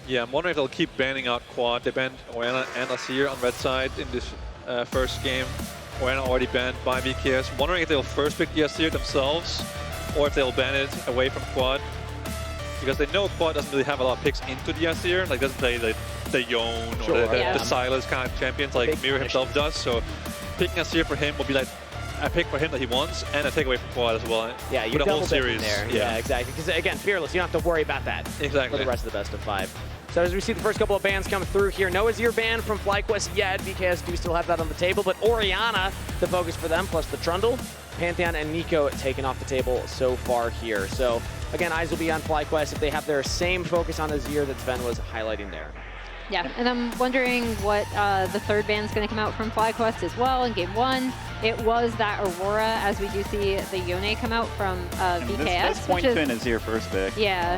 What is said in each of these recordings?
Yeah, I'm wondering if they'll keep banning out Quad. They banned Oana and Asir on red side in this first game. Oana already banned by VKS. Wondering if they'll first pick the Asir themselves or if they'll ban it away from Quad. Because they know Quad doesn't really have a lot of picks into the Asir. Like, doesn't play the Yone or the Silas kind of champions like Mirror himself does. So picking Asir for him will be like a pick for him that he wants and a takeaway from Quad as well. Yeah, you double series there. Yeah, exactly. Because again, Fearless, you don't have to worry about that. Exactly. For the rest of the best of 5. So as we see the first couple of bans come through here, no Azir ban from FlyQuest yet. VKS do still have that on the table, but Orianna, the focus for them, plus the Trundle, Pantheon, and Nico taken off the table so far here. So again, eyes will be on FlyQuest if they have their same focus on Azir that Sven was highlighting there. Yeah, and I'm wondering what the third ban is going to come out from FlyQuest as well in Game 1. It was that Aurora, as we do see the Yone come out from VKS. This point to an Azir first pick. Yeah.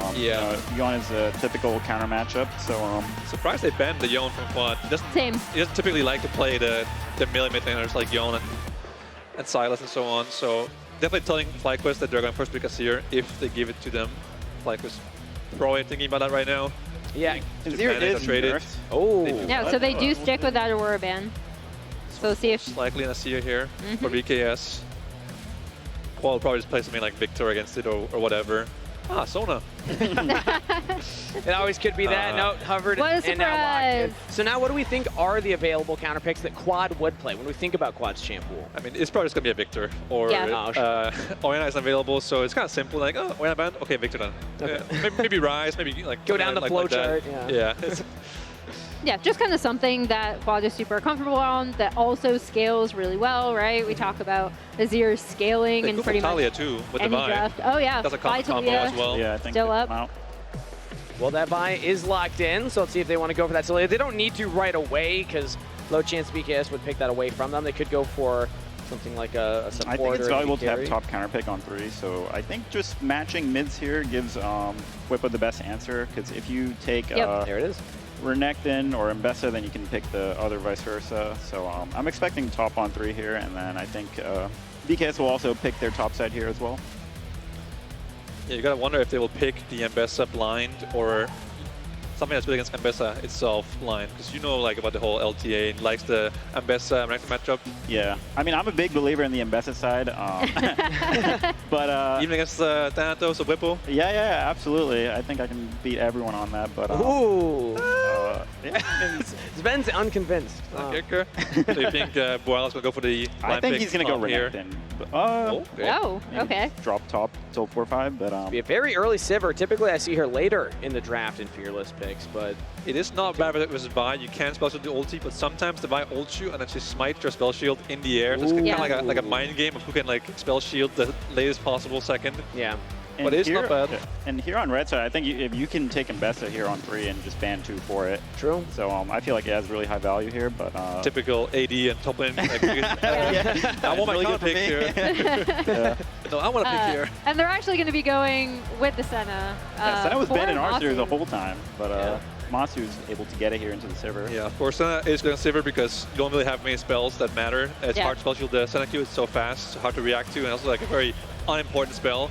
Yone is a typical counter matchup, so surprised they banned the Yone from Quad. He doesn't typically like to play the melee mid laners like Yone and Silas and so on. So definitely telling FlyQuest that they're going to first pick Azir if they give it to them. FlyQuest probably thinking about that right now. Yeah, Azir is nerfed. Oh. Yeah, so they do stick with that Aurora ban. So see if... Likely an Asir here for VKS. Qual will probably just play something like Victor against it or whatever. Ah, Sona. It always could be that. No, hovered what a and now locked in. surprise. So now what do we think are the available counter picks that Quad would play when we think about Quad's champ pool? I mean, it's probably just going to be a Victor. Or Orianna is available, so it's kind of simple. Like, oh, Orianna banned? Okay, Victor then. Okay. Maybe Rise, maybe like... Go down the flow chart. Yeah. Yeah, just kind of something that Quad is super comfortable on, that also scales really well, right? We talk about Azir scaling and pretty much Talia too, with the draft. Oh yeah, that's a combo as well. Yeah, I think still up. Well, that buy is locked in, so let's see if they want to go for that. So they don't need to right away, because low chance VKS would pick that away from them. They could go for something like a support. I think it's or valuable to have top counter pick on 3, so I think just matching mids here gives Whippo the best answer, because if you take there it is. Renekton or Mbessa, then you can pick the other vice versa. So I'm expecting top on 3 here, and then I think VKS will also pick their top side here as well. Yeah, you gotta wonder if they will pick the Mbessa blind or something that's really against Mbessa itself blind, because you know like about the whole LTA likes the Mbessa Renekton matchup. Yeah, I mean I'm a big believer in the Mbessa side, but even against Thanatos or Whippo. Yeah, absolutely. I think I can beat everyone on that. But ooh. Sven's unconvinced. So you think Boala's gonna go for the blind I think pick he's gonna go Renekton. Okay. Drop top till 4-5, but be a very early Sivir. Typically, I see her later in the draft in Fearless picks, but it is not bad versus Vi. You can spell shield the ulti, but sometimes the Vi ults you and then she smites your spell shield in the air. So it's kind of like a mind game of who can like spell shield the latest possible second. Yeah. But it's not bad. And here on red side, I think if you can take Mbessa here on 3 and just ban 2 for it. True. So I feel like it has really high value here, but typical AD and top lane. Like, I want my really pick here. No, I want to pick here. And they're actually going to be going with the Senna. Senna was banned in our series the whole time, but Masu's able to get it here into the Sivir. Yeah, of course, Senna is going to Sivir because you don't really have many spells that matter. It's hard to spell shield. The Senna Q is so fast, so hard to react to, and also like a very unimportant spell.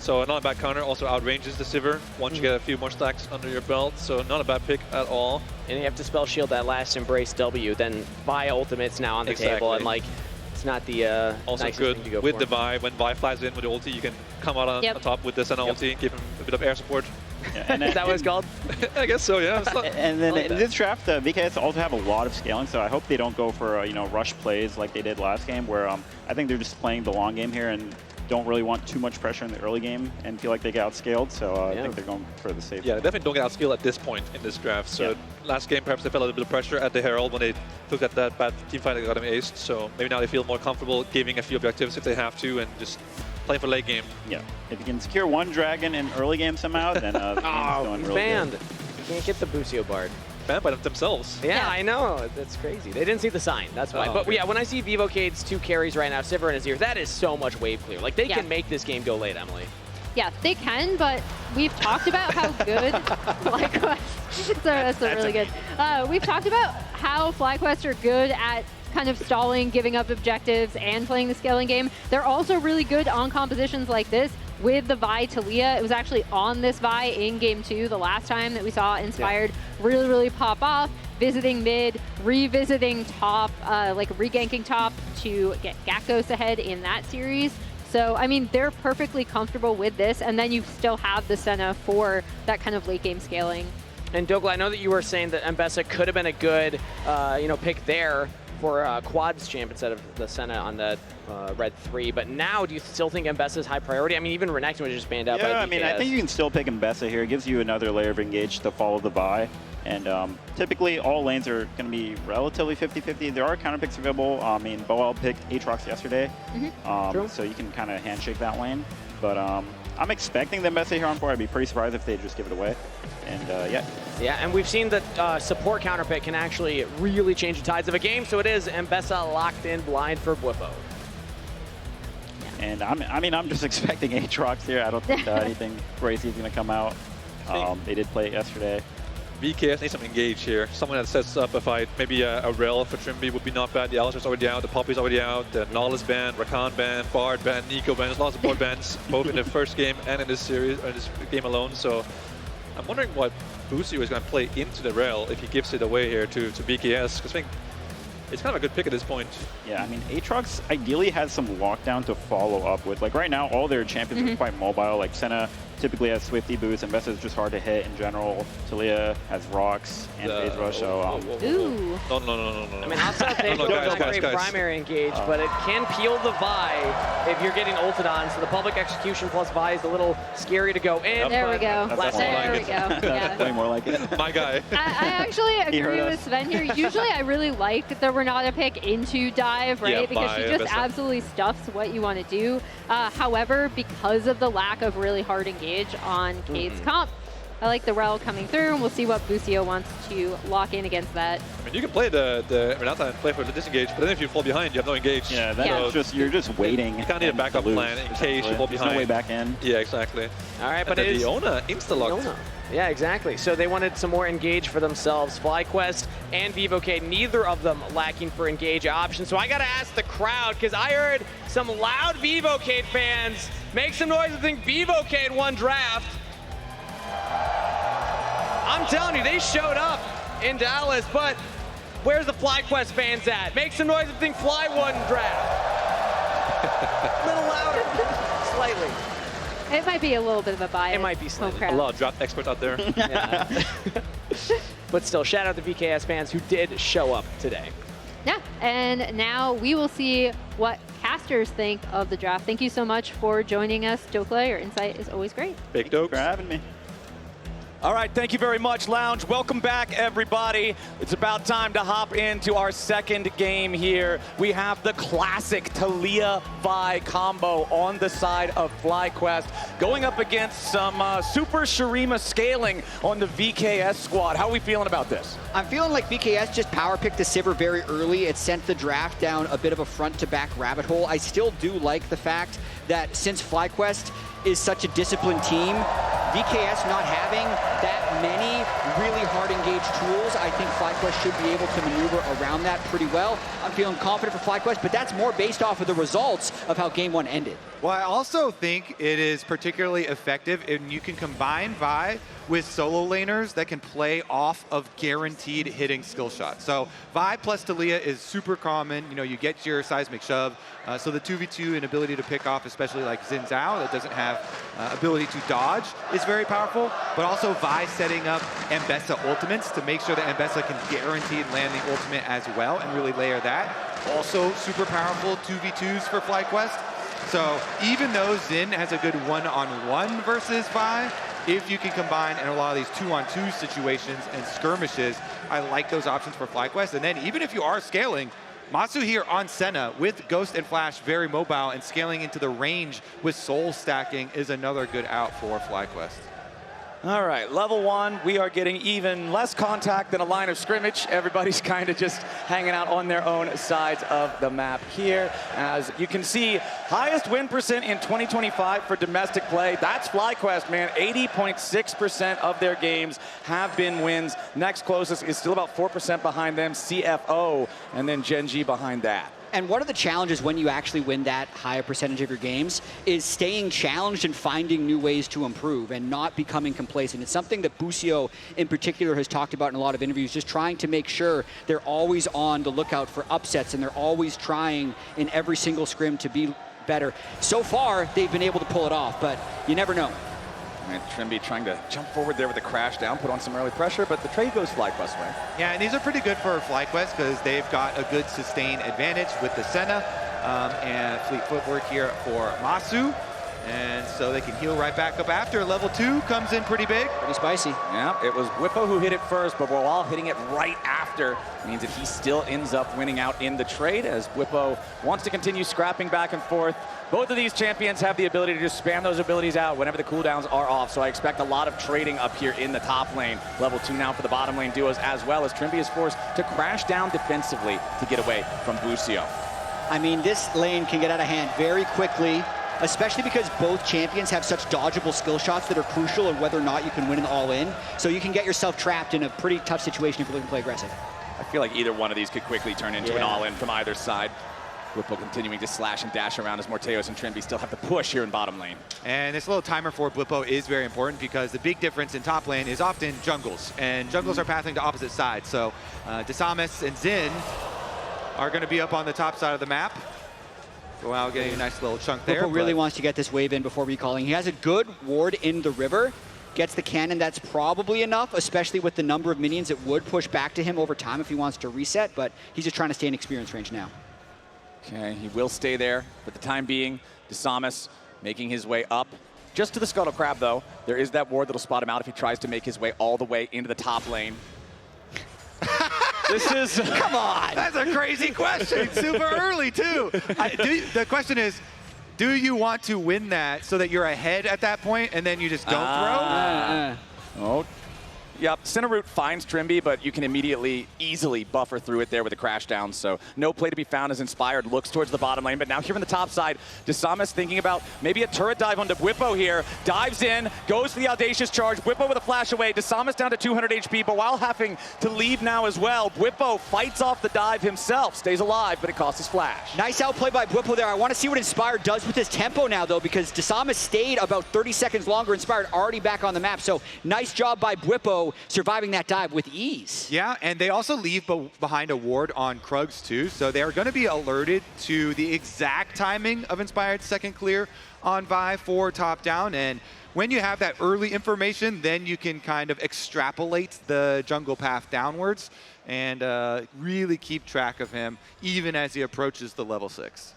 So not a bad counter, also outranges the Sivir once you get a few more stacks under your belt, so not a bad pick at all. And you have to spell shield that last Embrace W, then Vi ultimate's now on the table, and like, it's not the also good thing to go with for. the Vi. When Vi flies in with the ulti, you can come out on top with the Senna ulti, give him a bit of air support. And is that what it's called? I guess so, yeah. And then in this draft, VKS also have a lot of scaling, so I hope they don't go for rush plays like they did last game, where I think they're just playing the long game here and don't really want too much pressure in the early game and feel like they get outscaled, so I think they're going for the safe. Yeah, they definitely don't get outscaled at this point in this draft. So last game, perhaps they felt a little bit of pressure at the Herald when they took that bad team fight that got them aced. So maybe now they feel more comfortable giving a few objectives if they have to and just playing for late game. Yeah, if you can secure 1 dragon in early game somehow, then the game's going really banned. good. You can't get the Busio Bard. Banned by themselves. Yeah, I know. That's crazy. They didn't see the sign. That's why. But yeah, when I see Vivo Keyd's 2 carries right now, Sivir and Azir, that is so much wave clear. Like, they can make this game go late, Emily. Yeah, they can, but we've talked about how good FlyQuest. That's really good. We've talked about how FlyQuest are good at kind of stalling, giving up objectives, and playing the scaling game. They're also really good on compositions like this, with the Vi Talia. It was actually on this Vi in game 2 the last time that we saw Inspired really, really pop off, visiting mid, revisiting top, like reganking top to get Gakos ahead in that series. So, I mean, they're perfectly comfortable with this, and then you still have the Senna for that kind of late game scaling. And Douglas, I know that you were saying that Mbessa could have been a good, pick there for Quads champ instead of the Senna on the Red 3, but now do you still think Mbessa is high priority? I mean, even Renekton was just banned out by VKS. Yeah, I mean, I think you can still pick Mbessa here. It gives you another layer of engage to follow the Vi. And typically, all lanes are going to be relatively 50-50. There are counter picks available. I mean, Boel picked Aatrox yesterday, so you can kind of handshake that lane. But I'm expecting the Mbessa here on 4. I'd be pretty surprised if they just give it away. And Yeah, and we've seen that support counter pick can actually really change the tides of a game. So it is Mbessa locked in blind for Bwipo. And I'm just expecting Aatrox here. I don't think anything crazy is going to come out. They did play it yesterday. VKS needs some engage here. Someone that sets up a fight. Maybe a Rel for Trimby would be not bad. The Alistair's already out. The Poppy's already out. The Nollis ban, Rakan ban, Bard ban, Nico ban. There's lots of board bans, both in the first game and in this series, or this game alone. So I'm wondering what Busio is going to play into the Rel if he gives it away here to VKS. Because I think it's kind of a good pick at this point. Yeah, I mean, Aatrox ideally has some lockdown to follow up with. Like right now, all their champions are quite mobile. Like Senna typically has Swifty boots, and Mbessa is just hard to hit in general. Talia has rocks and phase rush, so... Ooh. No. I mean, outside they don't have a great primary engage, but it can peel the Vi if you're getting ulted on, so the public execution plus Vi is a little scary to go in. There we go. There we go. Yeah. Way more like it. My guy. I actually agree with Sven here. Usually I really like the Renata pick into dive, right? Yeah, because she just absolutely stuffs what you want to do. However, because of the lack of really hard engage on Keyd's comp, I like the Rel coming through, and we'll see what Busio wants to lock in against that. I mean, you can play the Renata and play for the disengage, but then if you fall behind, you have no engage. Yeah, that's just you're just waiting. You kind of need a backup plan in case you fall behind. There's no way back in. Yeah, exactly. All right, but and it is Leona insta-locked. Yeah, exactly. So they wanted some more engage for themselves. FlyQuest and Vivo Keyd, neither of them lacking for engage options. So I got to ask the crowd, because I heard some loud Vivo Keyd fans make some noise and think Vivo Keyd won draft. I'm telling you, they showed up in Dallas, but where's the FlyQuest fans at? Make some noise and think Fly won draft. A little louder, slightly. It might be a little bit of a bias. It might be slightly. A lot of draft experts out there. Yeah. But still, shout out to VKS fans who did show up today. Yeah, and now we will see what casters think of the draft. Thank you so much for joining us, Dokla. Your insight is always great. Big dope for having me. All right, thank you very much, Lounge. Welcome back, everybody. It's about time to hop into our second game here. We have the classic Talia Vi combo on the side of FlyQuest, going up against some Super Shurima scaling on the VKS squad. How are we feeling about this? I'm feeling like VKS just power picked the Sivir very early. It sent the draft down a bit of a front-to-back rabbit hole. I still do like the fact that since FlyQuest is such a disciplined team, VKS not having that many really hard engaged tools, I think FlyQuest should be able to maneuver around that pretty well. I'm feeling confident for FlyQuest, but that's more based off of the results of how game 1 ended. Well, I also think it is particularly effective if you can combine Vi with solo laners that can play off of guaranteed hitting skill shots. So Vi plus Talia is super common. You know, you get your seismic shove. So the 2v2 and ability to pick off, especially like Xin Zhao that doesn't have ability to dodge, is very powerful. But also Vi setting up Mbessa ultimates to make sure that Mbessa can guaranteed land the ultimate as well and really layer that. Also super powerful 2v2s for FlyQuest. So even though Xin has a good one-on-one versus Vi, if you can combine in a lot of these 2-on-2 situations and skirmishes, I like those options for FlyQuest. And then even if you are scaling, Matsu here on Senna with Ghost and Flash very mobile and scaling into the range with soul stacking is another good out for FlyQuest. All right, level 1, we are getting even less contact than a line of scrimmage. Everybody's kind of just hanging out on their own sides of the map here. As you can see, highest win percent in 2025 for domestic play. That's FlyQuest, man. 80.6% of their games have been wins. Next closest is still about 4% behind them, CFO, and then Gen G behind that. And one of the challenges when you actually win that high a percentage of your games is staying challenged and finding new ways to improve and not becoming complacent. It's something that Busio in particular has talked about in a lot of interviews, just trying to make sure they're always on the lookout for upsets and they're always trying in every single scrim to be better. So far, they've been able to pull it off, but you never know. And Trimby trying to jump forward there with the crash down, put on some early pressure, but the trade goes FlyQuest way. Yeah, and these are pretty good for FlyQuest because they've got a good sustain advantage with the Senna and fleet footwork here for Masu. And so they can heal right back up after. Level 2 comes in pretty big. Pretty spicy. Yeah, it was Whippo who hit it first, but while hitting it right after means that he still ends up winning out in the trade as Whippo wants to continue scrapping back and forth. Both of these champions have the ability to just spam those abilities out whenever the cooldowns are off, so I expect a lot of trading up here in the top lane. Level 2 now for the bottom lane duos, as well as Trimby is forced to crash down defensively to get away from Busio. I mean, this lane can get out of hand very quickly, especially because both champions have such dodgeable skill shots that are crucial in whether or not you can win an all-in. So you can get yourself trapped in a pretty tough situation if you're looking to play aggressive. I feel like either one of these could quickly turn into an all-in from either side. Whippo continuing to slash and dash around as Morteos and Trimby still have to push here in bottom lane. And this little timer for Whippo is very important because the big difference in top lane is often jungles. And jungles are pathing to opposite sides. So Desamis and Xin are going to be up on the top side of the map. Wow, getting a nice little chunk there. Whippo really wants to get this wave in before recalling. He has a good ward in the river. Gets the cannon, that's probably enough, especially with the number of minions that would push back to him over time if he wants to reset, but he's just trying to stay in experience range now. Okay, he will stay there for the time being. Desamis making his way up. Just to the Scuttle Crab, though. There is that ward that'll spot him out if he tries to make his way all the way into the top lane. This is... Come on! That's a crazy question. Super early, too. The question is, do you want to win that so that you're ahead at that point and then you just don't throw? Oh. Yep, Center Root finds Trimby, but you can immediately, easily buffer through it there with a crash down. So no play to be found as Inspired looks towards the bottom lane. But now here from the top side, Desamis thinking about maybe a turret dive onto Whippo here. Dives in, goes for the audacious charge. Whippo with a flash away. Desamis down to 200 HP, but while having to leave now as well, Whippo fights off the dive himself. Stays alive, but it costs his flash. Nice outplay by Whippo there. I want to see what Inspired does with his tempo now, though, because Desamis stayed about 30 seconds longer. Inspired already back on the map. So nice job by Whippo surviving that dive with ease. Yeah, and they also leave behind a ward on Krugs too, so they are going to be alerted to the exact timing of Inspired's second clear on Vi for top down, and when you have that early information, then you can kind of extrapolate the jungle path downwards and really keep track of him even as he approaches the level 6.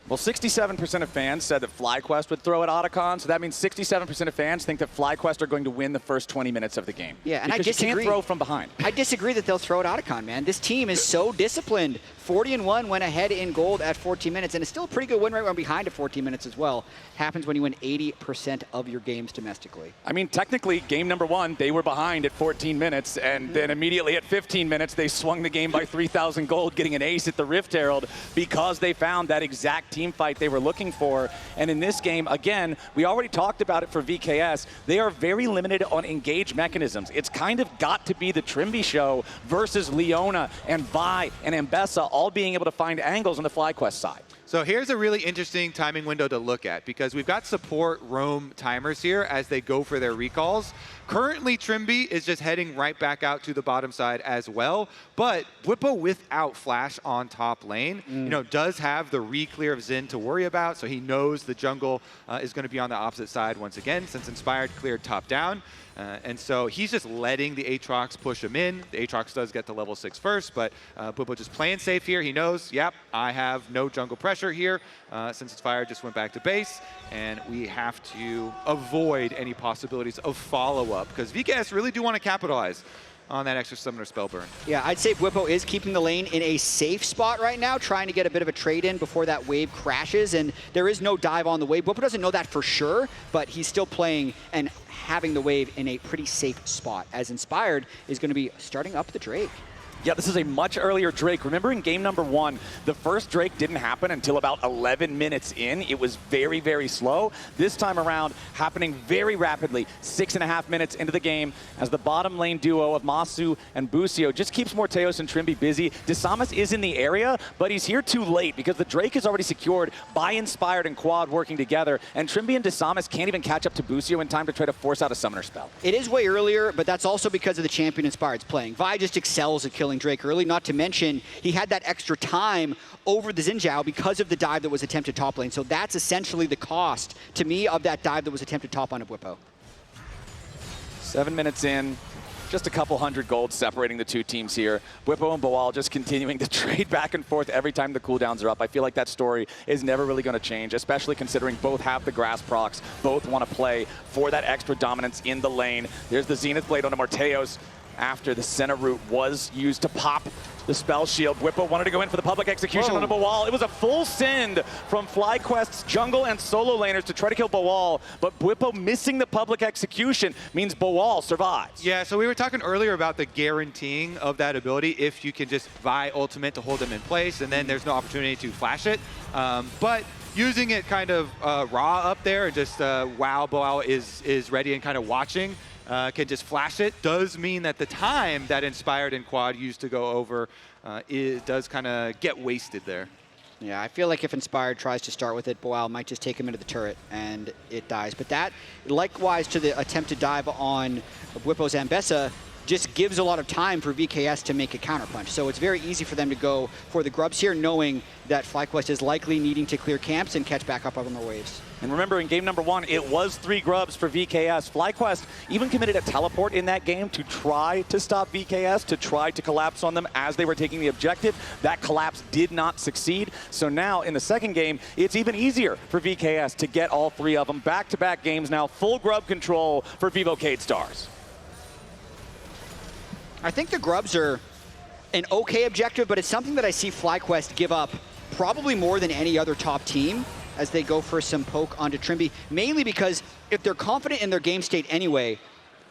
Well, 67% of fans said that FlyQuest would throw at Otacon, so that means 67% of fans think that FlyQuest are going to win the first 20 minutes of the game. Yeah, and because I disagree. You can't throw from behind. I disagree that they'll throw at Otacon, man. This team is so disciplined. 40-1 went ahead in gold at 14 minutes, and it's still a pretty good win rate when behind at 14 minutes as well. Happens when you win 80% of your games domestically. I mean, technically, game number 1, they were behind at 14 minutes, and then immediately at 15 minutes, they swung the game by 3,000 gold, getting an ace at the Rift Herald because they found that exact team fight they were looking for. And in this game, again, we already talked about it for VKS. They are very limited on engage mechanisms. It's kind of got to be the Trimby show versus Leona and Vi and Ambessa all being able to find angles on the FlyQuest side. So here's a really interesting timing window to look at because we've got support roam timers here as they go for their recalls. Currently, Trimby is just heading right back out to the bottom side as well, but Whippo without flash on top lane, does have the re-clear of Xin to worry about, so he knows the jungle is going to be on the opposite side once again since Inspired cleared top down. And so he's just letting the Aatrox push him in. The Aatrox does get to level 6 first, but Whippo just playing safe here. He knows, yep, I have no jungle pressure here since Inspired just went back to base, and we have to avoid any possibilities of follow-up because VKS really do want to capitalize on that extra summoner spell burn. Yeah, I'd say Whippo is keeping the lane in a safe spot right now, trying to get a bit of a trade in before that wave crashes, and there is no dive on the wave. Whippo doesn't know that for sure, but he's still playing and having the wave in a pretty safe spot, as Inspired is going to be starting up the Drake. Yeah, this is a much earlier Drake. Remember in game number 1, the first Drake didn't happen until about 11 minutes in. It was very, very slow. This time around, happening very rapidly, 6.5 minutes into the game, as the bottom lane duo of Masu and Busio just keeps Morteos and Trimby busy. Desamas is in the area, but he's here too late because the Drake is already secured by Inspired and Quad working together, and Trimby and Desamas can't even catch up to Busio in time to try to force out a summoner spell. It is way earlier, but that's also because of the champion Inspired's playing. Vi just excels at killing Drake early, not to mention he had that extra time over the Xin Zhao because of the dive that was attempted top lane. So that's essentially the cost, to me, of that dive that was attempted top on of Bwipo. 7 minutes in, just a couple hundred gold separating the two teams here. Bwipo and Boal just continuing to trade back and forth every time the cooldowns are up. I feel like that story is never really going to change, especially considering both have the grass procs, both want to play for that extra dominance in the lane. There's the Zenith Blade onto Morteos after the center route was used to pop the spell shield. Bwipo wanted to go in for the public execution on Boal. It was a full send from FlyQuest's jungle and solo laners to try to kill Boal, but Bwipo missing the public execution means Boal survives. Yeah, so we were talking earlier about the guaranteeing of that ability if you can just Vi ultimate to hold them in place, and then there's no opportunity to flash it. But using it kind of raw up there and just while Boal is ready and kind of watching, can just flash it, does mean that the time that Inspired and Quad used to go over does kind of get wasted there. Yeah, I feel like if Inspired tries to start with it, Boal might just take him into the turret and it dies. But that, likewise to the attempted dive on Bwipo's Ambessa, just gives a lot of time for VKS to make a counterpunch. So it's very easy for them to go for the grubs here, knowing that FlyQuest is likely needing to clear camps and catch back up on their waves. And remember, in game number 1, it was 3 grubs for VKS. FlyQuest even committed a teleport in that game to try to stop VKS, to try to collapse on them as they were taking the objective. That collapse did not succeed. So now, in the second game, it's even easier for VKS to get all 3 of them. Back-to-back games now, full grub control for Vivo Keyd Stars. I think the grubs are an okay objective, but it's something that I see FlyQuest give up probably more than any other top team as they go for some poke onto Trimby, mainly because if they're confident in their game state anyway,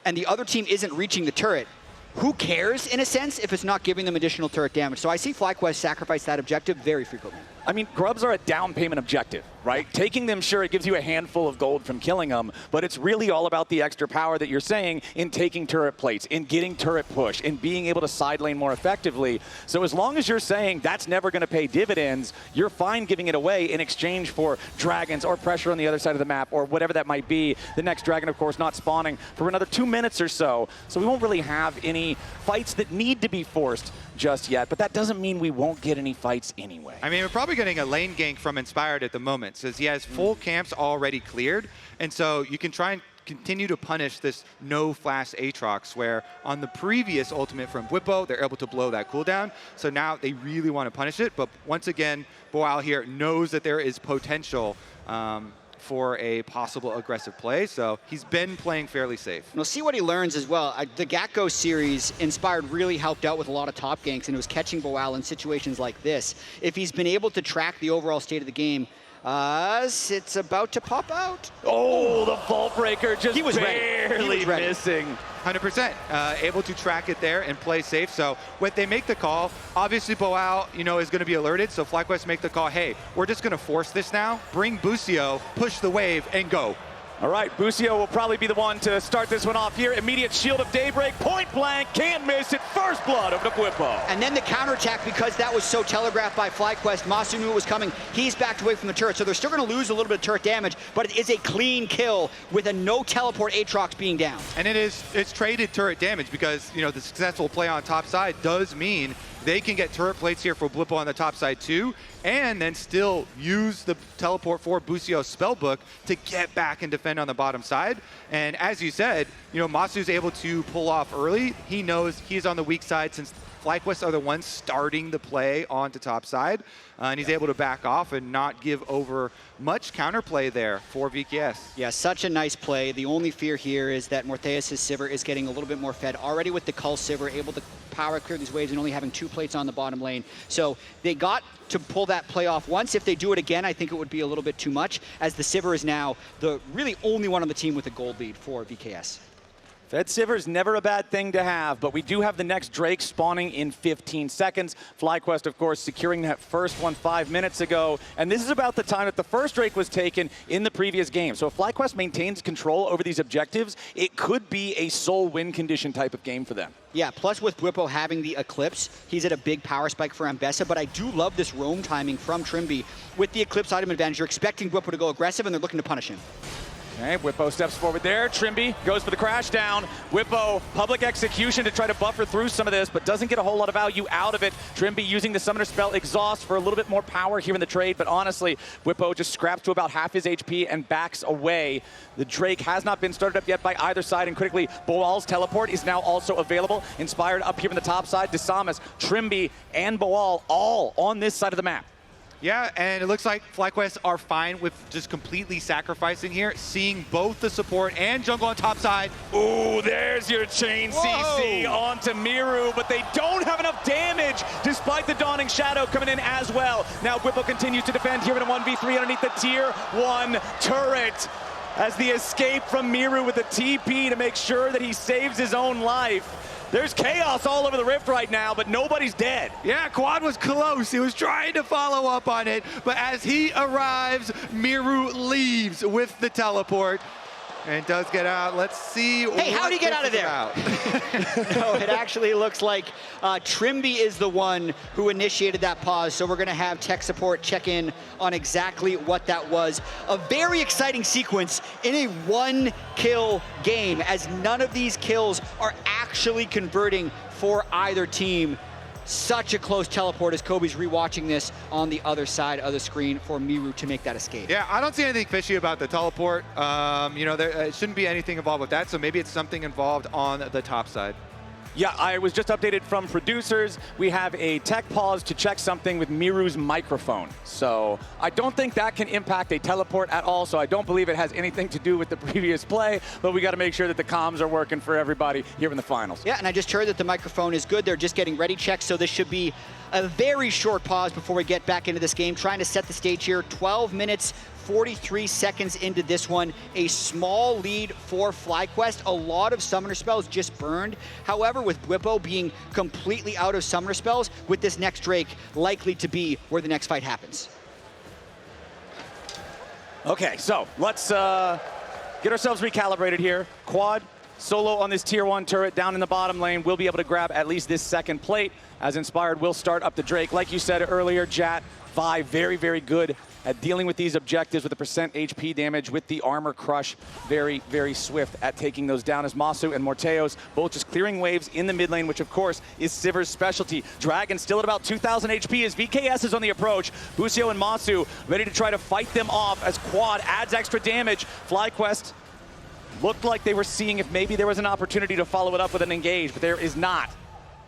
and the other team isn't reaching the turret, who cares, in a sense, if it's not giving them additional turret damage? So I see FlyQuest sacrifice that objective very frequently. I mean, grubs are a down payment objective, right? Taking them, sure, it gives you a handful of gold from killing them, but it's really all about the extra power that you're saying in taking turret plates, in getting turret push, in being able to side lane more effectively. So as long as you're saying that's never going to pay dividends, you're fine giving it away in exchange for dragons or pressure on the other side of the map or whatever that might be. The next dragon, of course, not spawning for another 2 minutes or so. So we won't really have any fights that need to be forced just yet, but that doesn't mean we won't get any fights anyway. I mean, we're probably getting a lane gank from Inspired at the moment, since he has full camps already cleared, and so you can try and continue to punish this no flash Aatrox, where on the previous ultimate from Bwipo, they're able to blow that cooldown, so now they really want to punish it, but once again, Boal here knows that there is potential for a possible aggressive play, so he's been playing fairly safe. We'll see what he learns as well. The Gatko series, Inspired really helped out with a lot of top ganks, and it was catching Boal in situations like this. If he's been able to track the overall state of the game, it's about to pop out. Oh, the Vault Breaker just barely missing. 100%, able to track it there and play safe. So when they make the call, obviously Boal, is going to be alerted. So FlyQuest make the call, hey, we're just going to force this now. Bring Busio, push the wave, and go. All right, Busio will probably be the one to start this one off here. Immediate Shield of Daybreak, point blank, can't miss it. First blood of the Bwipo. And then the counterattack, because that was so telegraphed by FlyQuest. Masu knew it was coming. He's backed away from the turret, so they're still going to lose a little bit of turret damage, but it is a clean kill with a no teleport Aatrox being down. And it's traded turret damage because, the successful play on top side does mean they can get turret plates here for Bwipo on the top side too, and then still use the teleport for Busio's spellbook to get back and defend on the bottom side. And as you said, Masu's able to pull off early. He knows he's on the weak side since FlyQuest are the ones starting the play onto top side, and he's able to back off and not give over much counterplay there for VKS. Yeah, such a nice play. The only fear here is that Morteus' Sivir is getting a little bit more fed already with the Cull Sivir, able to power clear these waves and only having 2 plates on the bottom lane. So they got to pull that play off once. If they do it again, I think it would be a little bit too much, as the Sivir is now the really only one on the team with a gold lead for VKS. Fed Siver's never a bad thing to have, but we do have the next Drake spawning in 15 seconds. FlyQuest, of course, securing that first one 5 minutes ago. And this is about the time that the first Drake was taken in the previous game. So if FlyQuest maintains control over these objectives, it could be a sole win condition type of game for them. Yeah, plus with Bwipo having the Eclipse, he's at a big power spike for Ambessa, but I do love this roam timing from Trimby. With the Eclipse item advantage, you're expecting Bwipo to go aggressive, and they're looking to punish him. Okay, Bwipo steps forward there. Trimby goes for the crash down. Bwipo, public execution to try to buffer through some of this, but doesn't get a whole lot of value out of it. Trimby using the summoner spell Exhaust for a little bit more power here in the trade, but honestly, Bwipo just scraps to about half his HP and backs away. The Drake has not been started up yet by either side, and critically, Boal's teleport is now also available. Inspired up here on the top side, Desamas, Trimby, and Boal all on this side of the map. Yeah, and it looks like FlyQuest are fine with just completely sacrificing here, seeing both the support and jungle on top side. Ooh, there's your chain CC onto Miru, but they don't have enough damage despite the Dawning Shadow coming in as well. Now Bwipo continues to defend here in a 1v3 underneath the tier 1 turret as the escape from Miru with a TP to make sure that he saves his own life. There's chaos all over the Rift right now, but nobody's dead. Yeah, Quad was close. He was trying to follow up on it, but as he arrives, Miru leaves with the teleport and does get out. Let's see. Hey, how'd he get out of there? No, it actually looks like Trimby is the one who initiated that pause, so we're going to have tech support check in on exactly what that was. A very exciting sequence in a one-kill game, as none of these kills are actually converting for either team. Such a close teleport as Kobe's rewatching this on the other side of the screen for Miru to make that escape. Yeah, I don't see anything fishy about the teleport. You know, there shouldn't be anything involved with that, so maybe it's something involved on the top side. Yeah, I was just updated from producers. We have a tech pause to check something with Miru's microphone. So I don't think that can impact a teleport at all, so I don't believe it has anything to do with the previous play, but we got to make sure that the comms are working for everybody here in the finals. Yeah, and I just heard that the microphone is good. They're just getting ready checks, so this should be a very short pause before we get back into this game. Trying to set the stage here. 12 minutes, 43 seconds into this one. A small lead for FlyQuest. A lot of summoner spells just burned. However, with Bwipo being completely out of summoner spells, with this next Drake likely to be where the next fight happens. Okay, so let's get ourselves recalibrated here. Quad solo on this tier 1 turret down in the bottom lane. We'll be able to grab at least this second plate, as Inspired will start up the Drake. Like you said earlier, Jat, Vi, very, very good at dealing with these objectives with the percent HP damage with the armor crush. Very, very swift at taking those down as Masu and Morteos both just clearing waves in the mid lane, which of course is Siver's specialty. Dragon still at about 2,000 HP as VKS is on the approach. Busio and Masu ready to try to fight them off as Quad adds extra damage. FlyQuest looked like they were seeing if maybe there was an opportunity to follow it up with an engage, but there is not.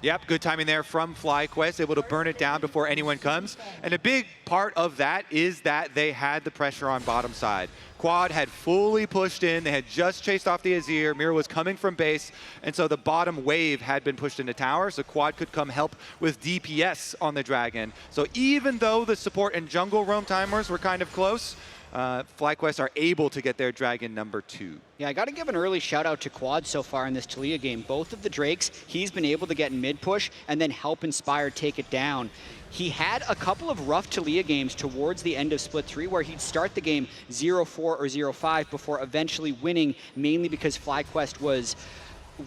Yep, good timing there from FlyQuest, able to burn it down before anyone comes. And a big part of that is that they had the pressure on bottom side. Quad had fully pushed in, they had just chased off the Azir, Mira was coming from base, and so the bottom wave had been pushed into tower, so Quad could come help with DPS on the Dragon. So even though the support and jungle roam timers were kind of close, FlyQuest are able to get their Dragon number 2. Yeah, I got to give an early shout out to Quad so far in this Taliyah game. Both of the Drakes, he's been able to get mid push and then help Inspire take it down. He had a couple of rough Taliyah games towards the end of Split 3 where he'd start the game 0-4 or 0-5 before eventually winning, mainly because FlyQuest was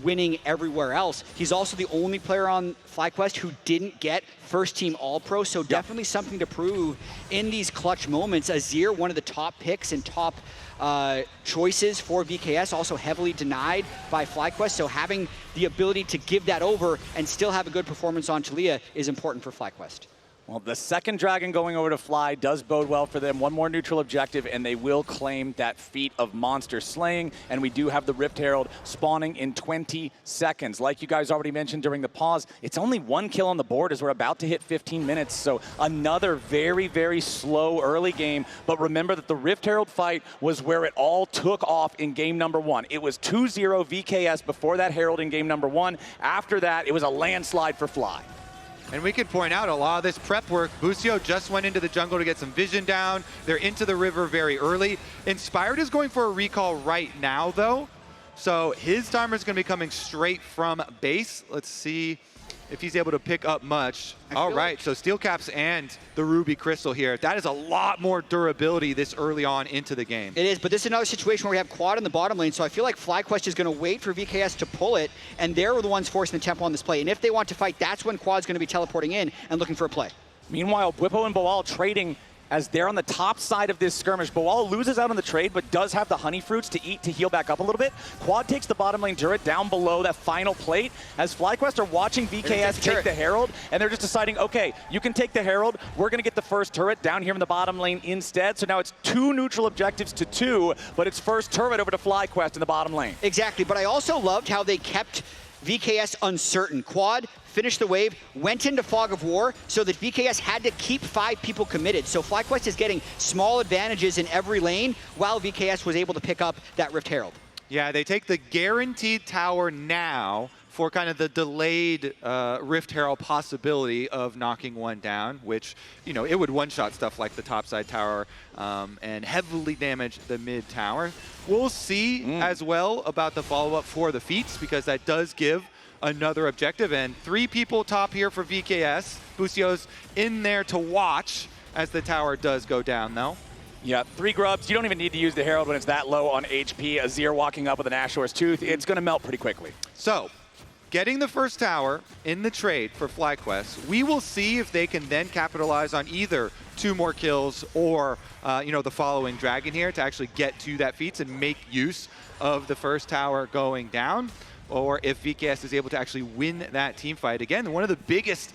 winning everywhere else. He's also the only player on FlyQuest who didn't get first team All-Pro, so definitely something to prove in these clutch moments. Azir, one of the top picks and top choices for VKS, also heavily denied by FlyQuest, so having the ability to give that over and still have a good performance on Taliyah is important for FlyQuest. Well, the second Dragon going over to Fly does bode well for them. One more neutral objective, and they will claim that feat of monster slaying. And we do have the Rift Herald spawning in 20 seconds. Like you guys already mentioned during the pause, it's only 1 kill on the board as we're about to hit 15 minutes. So another very, very slow early game. But remember that the Rift Herald fight was where it all took off in game number 1. It was 2-0 VKS before that Herald in game number 1. After that, it was a landslide for Fly. And we could point out a lot of this prep work. Busio just went into the jungle to get some vision down. They're into the river very early. Inspired is going for a recall right now, though. So his timer is going to be coming straight from base. Let's see if he's able to pick up much. All right, so Steel Caps and the Ruby Crystal here. That is a lot more durability this early on into the game. It is, but this is another situation where we have Quad in the bottom lane, so I feel like FlyQuest is going to wait for VKS to pull it, and they're the ones forcing the tempo on this play. And if they want to fight, that's when Quad's going to be teleporting in and looking for a play. Meanwhile, Bwipo and Boal trading as they're on the top side of this skirmish. Boal loses out on the trade, but does have the honey fruits to eat to heal back up a little bit. Quad takes the bottom lane turret down below that final plate as FlyQuest are watching VKS take the Herald, and they're just deciding, okay, you can take the Herald. We're going to get the first turret down here in the bottom lane instead. So now it's 2 neutral objectives to 2, but it's first turret over to FlyQuest in the bottom lane. Exactly, but I also loved how they kept VKS uncertain. Quad finished the wave, went into Fog of War, so that VKS had to keep 5 people committed. So FlyQuest is getting small advantages in every lane, while VKS was able to pick up that Rift Herald. Yeah, they take the guaranteed tower now for kind of the delayed Rift Herald possibility of knocking one down, which, you know, it would one-shot stuff like the topside tower and heavily damage the mid tower. We'll see as well about the follow-up for the feats, because that does give another objective. And 3 people top here for VKS. Busio's in there to watch as the tower does go down, though. Yeah, 3 grubs. You don't even need to use the Herald when it's that low on HP. Azir walking up with an Ashor's Tooth, it's going to melt pretty quickly. So, getting the first tower in the trade for FlyQuest, we will see if they can then capitalize on either 2 more kills or, you know, the following dragon here to actually get to that feats and make use of the first tower going down, or if VKS is able to actually win that team fight. Again, one of the biggest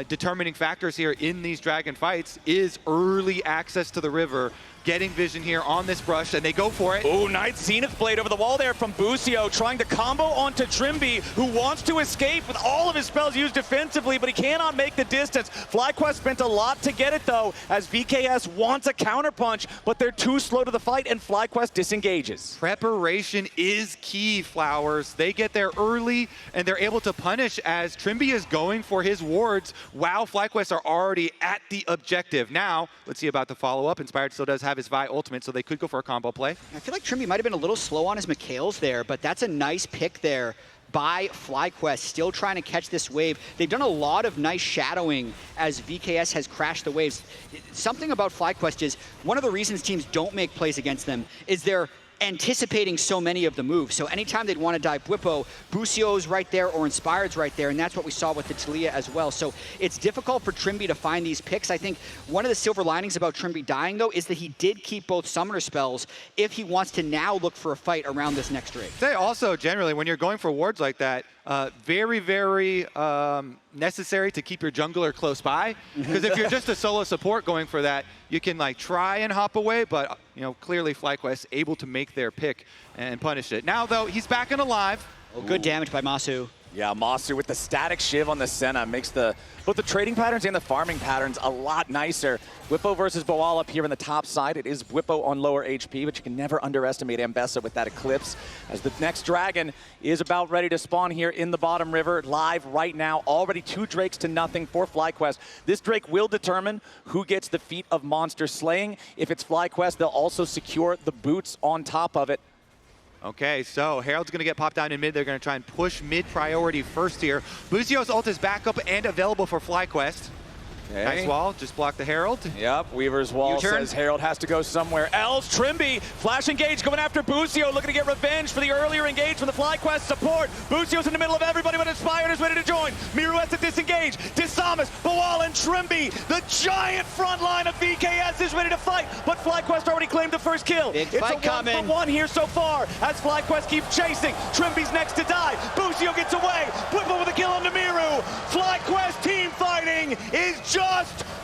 determining factors here in these dragon fights is early access to the river. Getting vision here on this brush, and they go for it. Oh, nice Zenith Blade over the wall there from Busio, trying to combo onto Trimby, who wants to escape with all of his spells used defensively, but he cannot make the distance. FlyQuest spent a lot to get it, though, as VKS wants a counterpunch, but they're too slow to the fight, and FlyQuest disengages. Preparation is key, Flowers. They get there early, and they're able to punish as Trimby is going for his wards, while FlyQuest are already at the objective. Now, let's see about the follow-up. Inspired still does have his Vi ultimate, so they could go for a combo play. I feel like Trimby might have been a little slow on his Mikhails there, but that's a nice pick there by FlyQuest, still trying to catch this wave. They've done a lot of nice shadowing as VKS has crashed the waves. Something about FlyQuest is one of the reasons teams don't make plays against them is they're anticipating so many of the moves. So anytime they'd want to dive Bwipo, Busio's right there or Inspired's right there, and that's what we saw with the Talia as well. So it's difficult for Trimby to find these picks. I think one of the silver linings about Trimby dying, though, is that he did keep both summoner spells if he wants to now look for a fight around this next raid. Say also, generally, when you're going for wards like that, very, very necessary to keep your jungler close by. Because if you're just a solo support going for that, you can like try and hop away, but you know, clearly FlyQuest able to make their pick and punish it. Now though, he's back and alive. Oh, good damage by Masu. Yeah, Masu with the static shiv on the Senna makes both the trading patterns and the farming patterns a lot nicer. Bwipo versus Boal up here on the top side. It is Bwipo on lower HP, but you can never underestimate Ambessa with that Eclipse, as the next dragon is about ready to spawn here in the bottom river, live right now. Already 2 Drakes to nothing for FlyQuest. This Drake will determine who gets the feat of monster slaying. If it's FlyQuest, they'll also secure the boots on top of it. Okay, so Herald's going to get popped down in mid. They're going to try and push mid priority first here. Busio's ult is back up and available for FlyQuest. Okay. Nice wall, just block the Herald. Yep, Weaver's wall says Herald has to go somewhere else. Trimby, flash engage, going after Busio, looking to get revenge for the earlier engage from the FlyQuest support. Busio's in the middle of everybody, but Inspired is ready to join. Miru has to disengage. Disamus, Boal, and Trimby. The giant front line of VKS is ready to fight, but FlyQuest already claimed the first kill. Big it's fight a coming. 1-for-1 here so far, as FlyQuest keeps chasing. Trimby's next to die. Busio gets away. Bwipo with a kill on Miru. FlyQuest team fighting is just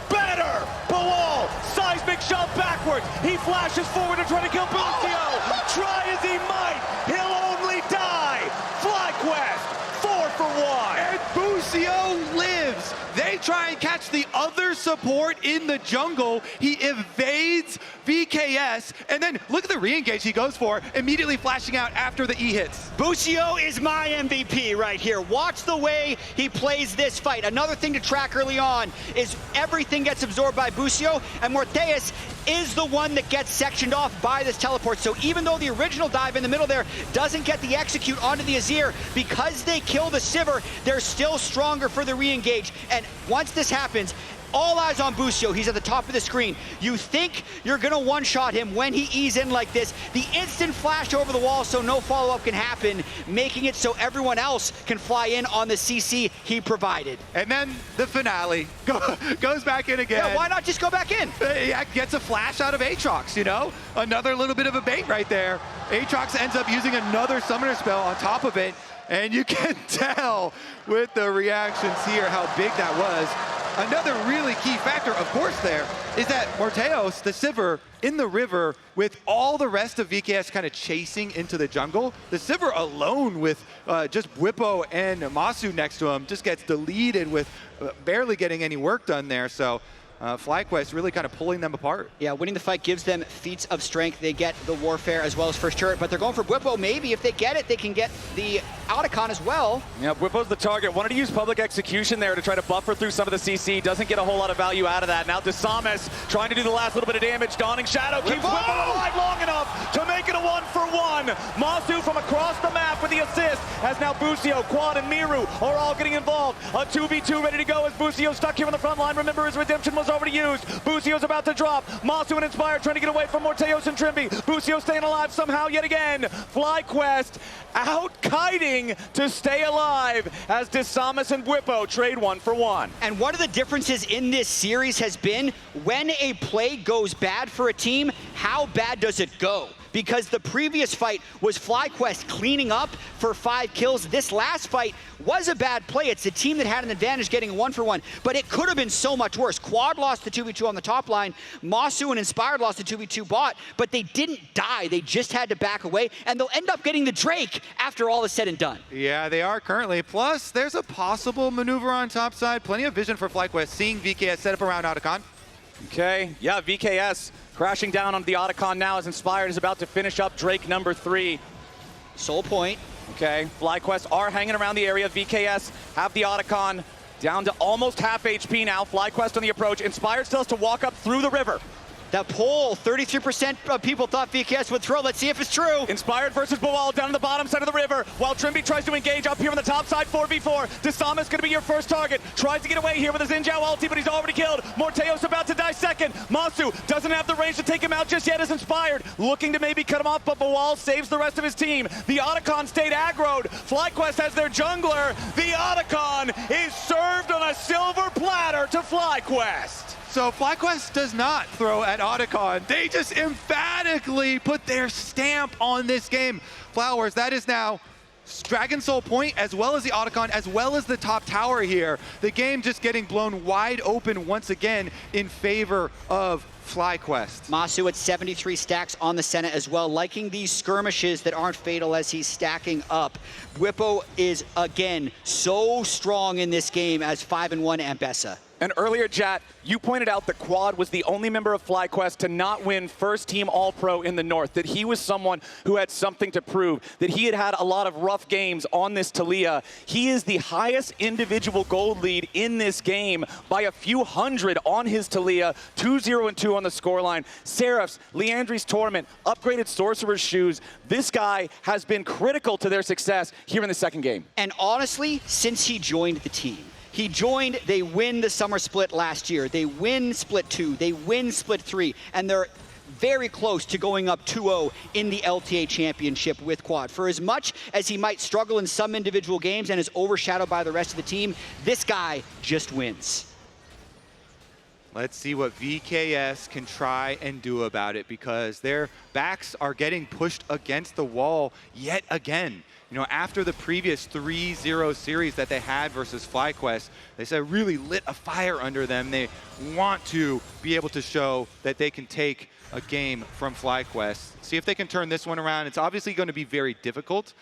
better. Boal, seismic shove backwards. He flashes forward to try to kill Busio. Try as he might, he'll only die. FlyQuest, 4 for 1. And Busio lives. They try and catch the other support in the jungle. He evades VKS, and then look at the re-engage he goes for, immediately flashing out after the E hits. Busio is my MVP right here. Watch the way he plays this fight. Another thing to track early on is everything gets absorbed by Busio, and Morteus is the one that gets sectioned off by this teleport. So even though the original dive in the middle there doesn't get the execute onto the Azir, because they kill the Sivir, they're still stronger for the re-engage. And once this happens, all eyes on Busio. He's at the top of the screen. You think you're going to one-shot him when he ease in like this. The instant flash over the wall so no follow-up can happen, making it so everyone else can fly in on the CC he provided. And then the finale goes back in again. Yeah, why not just go back in? Yeah, gets a flash out of Aatrox, you know? Another little bit of a bait right there. Aatrox ends up using another summoner spell on top of it, and you can tell with the reactions here how big that was. Another really key factor, of course, there is that Morteus, the Sivir, in the river with all the rest of VKS kind of chasing into the jungle. The Sivir alone with just Whippo and Masu next to him just gets deleted with barely getting any work done there. So FlyQuest really kind of pulling them apart. Yeah, winning the fight gives them feats of strength. They get the Warfare as well as first turret, but they're going for Whippo. Maybe if they get it, they can get the Otacon as well. Yeah, Whippo's the target. Wanted to use public execution there to try to buffer through some of the CC. Doesn't get a whole lot of value out of that. Now Desamas trying to do the last little bit of damage. Dawning Shadow keeps Whippo alive long enough to make it a 1-for-1. Masu from across the map with the assist, as now Busio, Quad, and Miru are all getting involved. A 2v2 ready to go as Busio stuck here on the front line. Remember, his redemption was already used. Busio's about to drop. Masu and Inspired trying to get away from Morteus and Trimby. Busio staying alive somehow yet again. FlyQuest out-kiting to stay alive as Desamas and Whippo trade 1-for-1. And one of the differences in this series has been when a play goes bad for a team, how bad does it go? Because the previous fight was FlyQuest cleaning up for 5 kills. This last fight was a bad play. It's the team that had an advantage getting 1-for-1, but it could have been so much worse. Quad lost the 2v2 on the top line. Masu and Inspired lost the 2v2 bot, but they didn't die. They just had to back away, and they'll end up getting the Drake after all is said and done. Yeah, they are currently. Plus, there's a possible maneuver on top side. Plenty of vision for FlyQuest, seeing VKS set up around Otacon. Okay, yeah, VKS crashing down on the Otacon now as Inspired is about to finish up Drake number 3. Soul point. Okay, FlyQuest are hanging around the area. VKS have the Otacon down to almost half HP now. FlyQuest on the approach. Inspired still has to walk up through the river. That poll, 33% of people thought VKS would throw. Let's see if it's true. Inspired versus Boal down on the bottom side of the river, while Trimby tries to engage up here on the top side, 4v4. Desamas going to be your first target. Tries to get away here with his Xin Zhao ulti, but he's already killed. Morteus about to die second. Masu doesn't have the range to take him out just yet as Inspired, looking to maybe cut him off, but Boal saves the rest of his team. The Otacon stayed aggroed. FlyQuest has their jungler. The Otacon is served on a silver platter to FlyQuest. So FlyQuest does not throw at Otacon. They just emphatically put their stamp on this game. Flowers, that is now Dragon Soul point, as well as the Otacon, as well as the top tower here. The game just getting blown wide open once again in favor of FlyQuest. Masu at 73 stacks on the Senate as well, liking these skirmishes that aren't fatal as he's stacking up. Whippo is, again, so strong in this game as 5-1 Ambessa. And earlier, Jat, you pointed out that Quad was the only member of FlyQuest to not win first team All-Pro in the North, that he was someone who had something to prove, that he had had a lot of rough games on this Taliyah. He is the highest individual gold lead in this game by a few hundred on his Taliyah, 2-0-2 on the scoreline. Seraphs, Leandri's Torment, upgraded Sorcerer's Shoes. This guy has been critical to their success here in the second game. And honestly, since he joined the team, they win the summer split last year. They win split 2, they win split 3, and they're very close to going up 2-0 in the LTA Championship with Quad. For as much as he might struggle in some individual games and is overshadowed by the rest of the team, this guy just wins. Let's see what VKS can try and do about it, because their backs are getting pushed against the wall yet again. You know, after the previous 3-0 series that they had versus FlyQuest, they said really lit a fire under them. They want to be able to show that they can take a game from FlyQuest. See if they can turn this one around. It's obviously going to be very difficult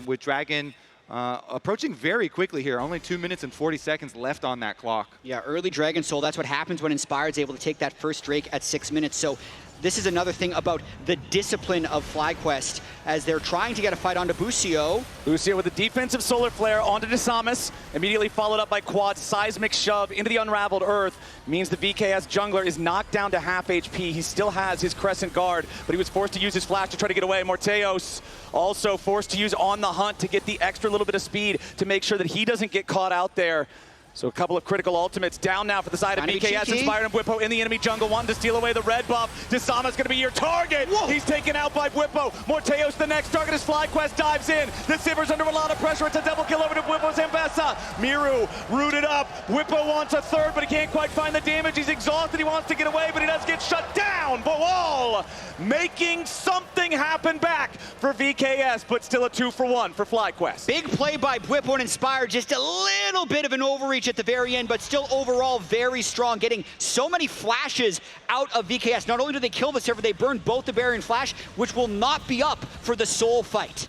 with Dragon approaching very quickly here. Only 2 minutes and 40 seconds left on that clock. Yeah, early Dragon Soul. That's what happens when Inspired's able to take that first Drake at 6 minutes. So this is another thing about the discipline of FlyQuest as they're trying to get a fight onto Busio. Busio with a defensive solar flare onto Desamas, immediately followed up by Quad's seismic shove into the unraveled earth. Means the VKS jungler is knocked down to half HP. He still has his Crescent Guard, but he was forced to use his flash to try to get away. Morteos also forced to use On the Hunt to get the extra little bit of speed to make sure that he doesn't get caught out there. So a couple of critical ultimates down now for the side of VKS. Inspired and Bwipo in the enemy jungle, wanting to steal away the red buff. Desama's going to be your target. Whoa. He's taken out by Bwipo. Morteos the next target as FlyQuest dives in. The Siver's under a lot of pressure. It's a double kill over to Bwipo's Ambessa. Miru rooted up. Bwipo wants a third, but he can't quite find the damage. He's exhausted. He wants to get away, but he does get shut down. Boal making something happen back for VKS, but still a 2-for-1 for FlyQuest. Big play by Bwipo and Inspired. Just a little bit of an overreach at the very end, but still overall very strong, getting so many flashes out of VKS. Not only do they kill the Sivir, they burn both the Barrier and Flash, which will not be up for the Soul fight.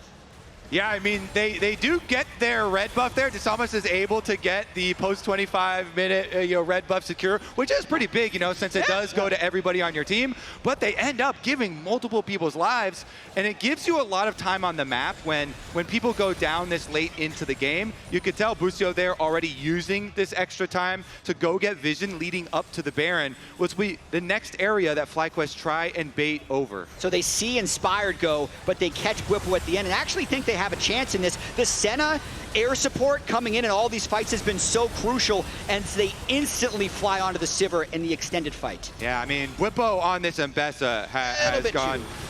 Yeah, I mean, they do get their red buff there. Desamas is able to get the post 25-minute red buff secure, which is pretty big, since it does go to everybody on your team. But they end up giving multiple people's lives, and it gives you a lot of time on the map when people go down this late into the game. You could tell Busio there already using this extra time to go get vision leading up to the Baron, which will be the next area that FlyQuest try and bait over. So they see Inspired go, but they catch Bwipo at the end and actually think they have a chance in this. The Senna air support coming in all these fights has been so crucial, and they instantly fly onto the Sivir in the extended fight. Yeah, I mean, Bwipo on this Ambessa has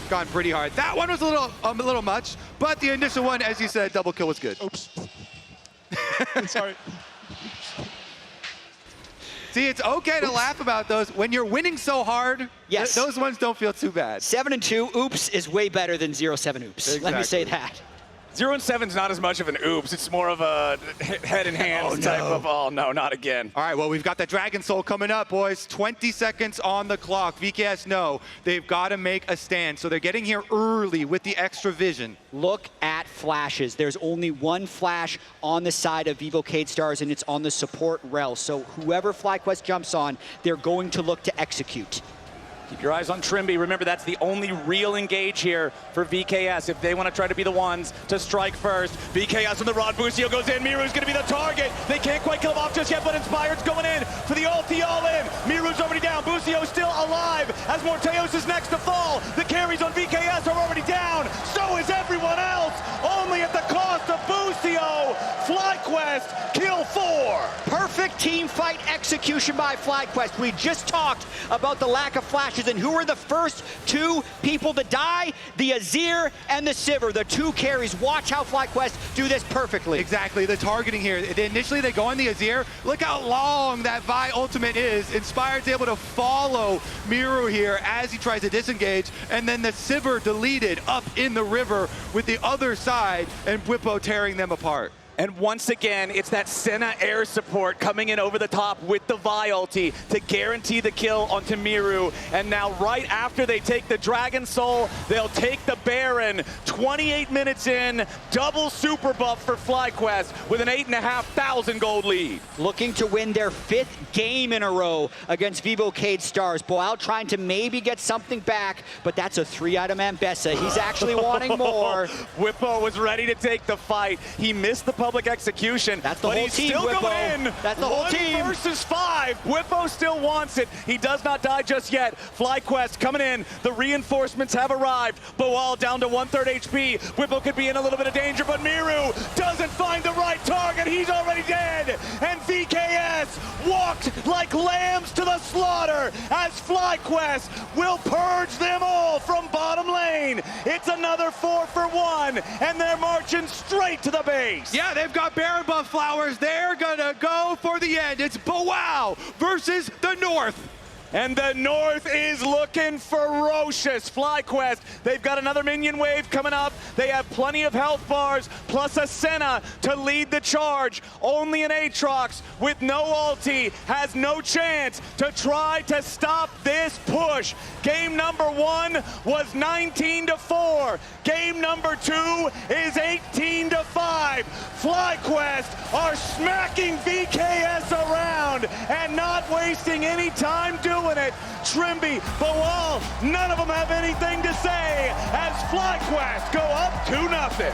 gone pretty hard. That one was a little much, but the initial one, as you said, double kill was good. Oops. Sorry. See, it's okay to laugh about those. When you're winning so hard, yes, those ones don't feel too bad. 7-2 oops is way better than 0-7 oops. Exactly. Let me say that. 0-7's not as much of an oops. It's more of a head and hands type of, oh no, not again. All right, well, we've got the Dragon Soul coming up, boys. 20 seconds on the clock. VKS know they've got to make a stand, so they're getting here early with the extra vision. Look at flashes. There's only one flash on the side of Vivo Keyd Stars, and it's on the support rel. So whoever FlyQuest jumps on, they're going to look to execute. Keep your eyes on Trimby. Remember, that's the only real engage here for VKS if they want to try to be the ones to strike first. VKS on the rod. Busio goes in. Miru's going to be the target. They can't quite kill him off just yet, but Inspired's going in for the ulti all-in. Miru's already down. Busio's still alive as Morteos is next to fall. The carries on VKS are already down. So is everyone else. Only at the cost of Busio. FlyQuest kill 4. Perfect team fight execution by FlyQuest. We just talked about the lack of flashes, and who were the first two people to die? The Azir and the Sivir, the two carries. Watch how FlyQuest do this perfectly. Exactly, the targeting here. Initially, they go on the Azir. Look how long that Vi ultimate is. Inspired's able to follow Miru here as he tries to disengage, and then the Sivir deleted up in the river with the other side, and Bwipo tearing them apart. And once again, it's that Senna air support coming in over the top with the Vi ulti to guarantee the kill onto Miru. And now right after they take the Dragon Soul, they'll take the Baron. 28 minutes in, double super buff for FlyQuest with an 8,500 gold lead. Looking to win their 5th game in a row against Vivo Keyd Stars. Boal trying to maybe get something back, but that's a 3-item Ambessa. He's actually wanting more. Bwipo was ready to take the fight. He missed the public execution. That's the but whole he's team, still Bwipo. going in. That's the whole team. 1 versus 5. Bwipo still wants it. He does not die just yet. FlyQuest coming in. The reinforcements have arrived. Boal down to 1/3 HP. Bwipo could be in a little bit of danger, but Miru doesn't find the right target. He's already dead. And VKS walked like lambs to the slaughter as FlyQuest will purge them all from bottom lane. It's another 4-for-1, and they're marching straight to the base. Yeah, they've got Baron buff flowers. They're gonna go for the end. It's Boal versus the North. And the North is looking ferocious. FlyQuest, they've got another minion wave coming up. They have plenty of health bars, plus a Senna to lead the charge. Only an Aatrox with no ulti has no chance to try to stop this push. Game number 1 was 19-4. Game number 2 is 18-5. FlyQuest are smacking VKS around, and not wasting any time doing it. Trimby, Bilal, none of them have anything to say as FlyQuest go up 2-0.